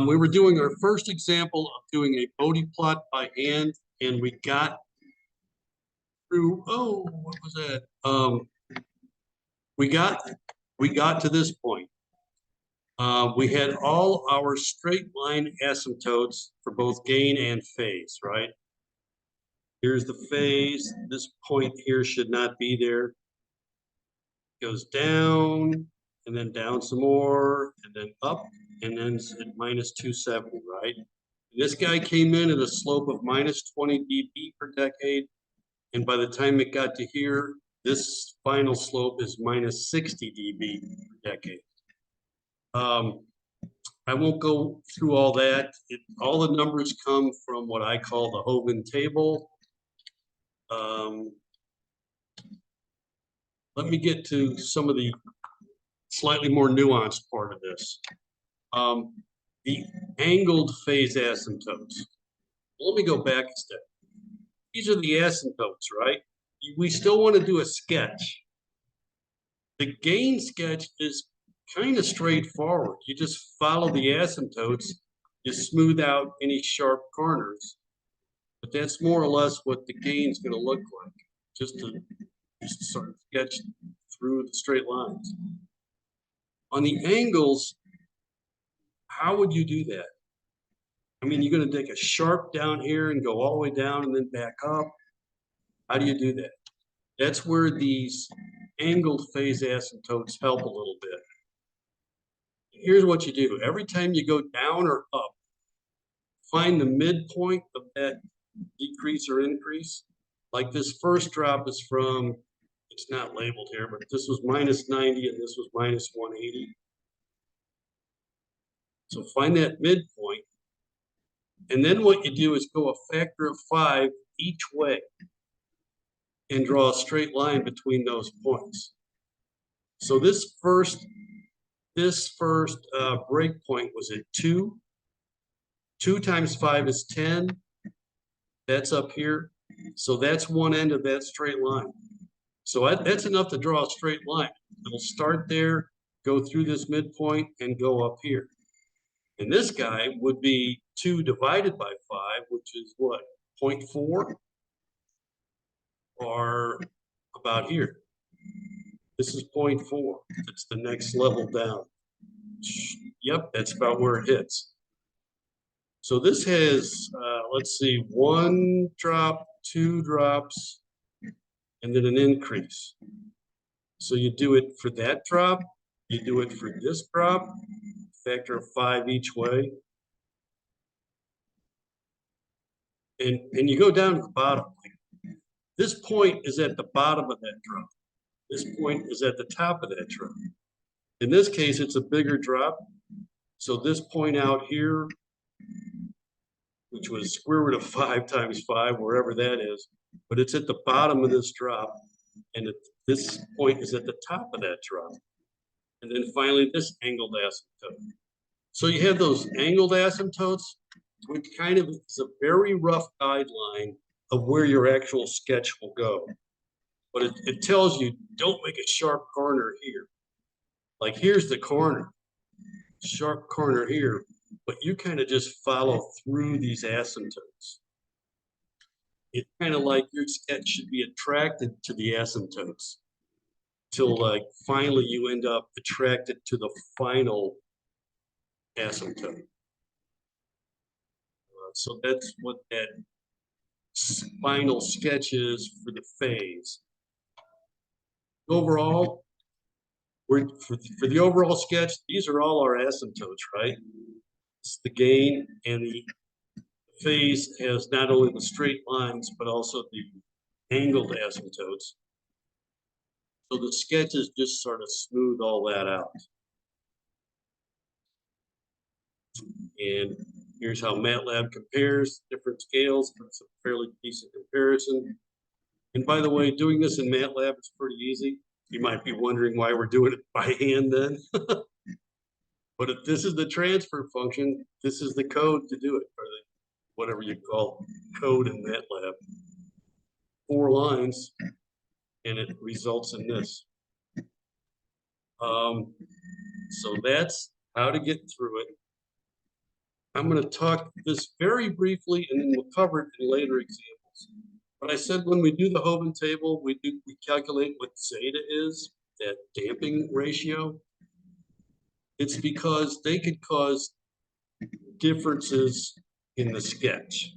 We were doing our first example of doing a Bode plot by hand, and we got through, what was that? We got to this point. We had all our straight line asymptotes for both gain and phase, right? Here's the phase. This point here should not be there. Goes down, and then down some more, and then up, and then at minus 270, right? And this guy came in at a slope of minus 20 dB per decade, and by the time it got to here, this final slope is minus 60 dB per decade. I won't go through all that. All the numbers come from what I call the Hogan table. Let me get to some of the slightly more nuanced part of this. The angled phase asymptotes. Let me go back a step. These are the asymptotes, right? We still want to do a sketch. The gain sketch is kind of straightforward. You just follow the asymptotes, you smooth out any sharp corners. But that's more or less what the gain is going to look like, just to sort of sketch through the straight lines. On the angles, how would you do that? I mean, you're going to take a sharp down here and go all the way down and then back up. How do you do that? That's where these angled phase asymptotes help a little bit. Here's what you do. Every time you go down or up, find the midpoint of that decrease or increase. Like this first drop is from, it's not labeled here, but this was minus 90 and this was minus 180. So find that midpoint. And then what you do is go a factor of 5 each way and draw a straight line between those points. So this first break point was at 2. 2 times 5 is 10. That's up here. So that's one end of that straight line. So that's enough to draw a straight line. It'll start there, go through this midpoint, and go up here. And this guy would be 2 divided by 5, which is what, 0.4? Or about here. This is 0.4. It's the next level down. Yep, that's about where it hits. So this has, let's see, 1 drop, 2 drops, and then an increase. So you do it for that drop, you do it for this drop, factor of 5 each way. And you go down to the bottom. This point is at the bottom of that drop. This point is at the top of that drop. In this case, it's a bigger drop. So this point out here, which was square root of 5 times 5, wherever that is, but it's at the bottom of this drop, and this point is at the top of that drop. And then finally, this angled asymptote. So you have those angled asymptotes, which kind of is a very rough guideline of where your actual sketch will go. But it tells you, don't make a sharp corner here. Like here's the corner, sharp corner here, but you kind of just follow through these asymptotes. It's kind of like your sketch should be attracted to the asymptotes till like finally you end up attracted to the final asymptote. So that's what that final sketch is for the phase. Overall, for the overall sketch, these are all our asymptotes, right? It's the gain, and the phase has not only the straight lines, but also the angled asymptotes. So the sketches just sort of smooth all that out. And here's how MATLAB compares different scales. It's a fairly decent comparison. And by the way, doing this in MATLAB is pretty easy. You might be wondering why we're doing it by hand then. But if this is the transfer function, this is the code to do it, or whatever you call code in MATLAB. 4 lines, and it results in this. So that's how to get through it. I'm going to talk this very briefly, and then we'll cover it in later examples. But I said when we do the Hoven table, we calculate what zeta is, that damping ratio. It's because they could cause differences in the sketch.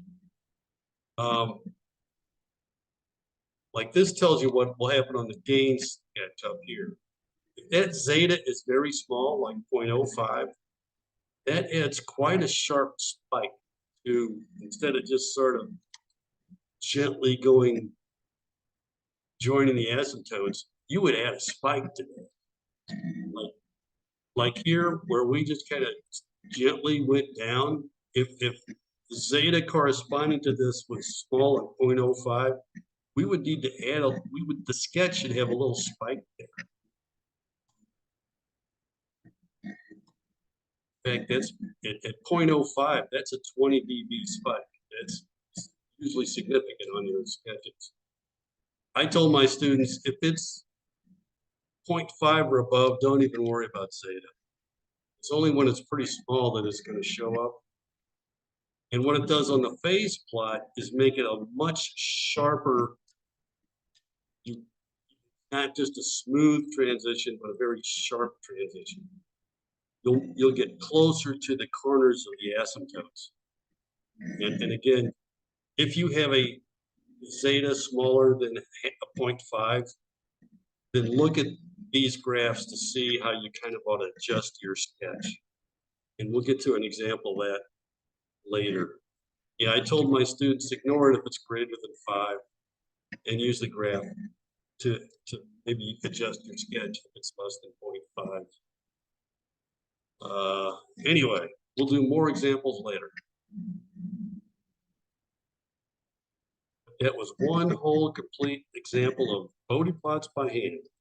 Like this tells you what will happen on the gain sketch up here. If that zeta is very small, like 0.05, that adds quite a sharp spike to, instead of just sort of gently joining the asymptotes, you would add a spike to that. Like here, where we just kind of gently went down, if zeta corresponding to this was small at 0.05, we would need to add the sketch should have a little spike there. In fact, that's at 0.05, that's a 20 dB spike. That's usually significant on your sketches. I told my students, if it's 0.5 or above, don't even worry about zeta. It's only when it's pretty small that it's going to show up. And what it does on the phase plot is make it a much sharper, not just a smooth transition, but a very sharp transition. You'll get closer to the corners of the asymptotes. And again, if you have a zeta smaller than a 0.5, then look at these graphs to see how you kind of ought to adjust your sketch. And we'll get to an example of that later. Yeah, I told my students, ignore it if it's greater than 5 and use the graph to maybe adjust your sketch if it's less than 0.5. Anyway, we'll do more examples later. That was one whole complete example of Bode plots by hand.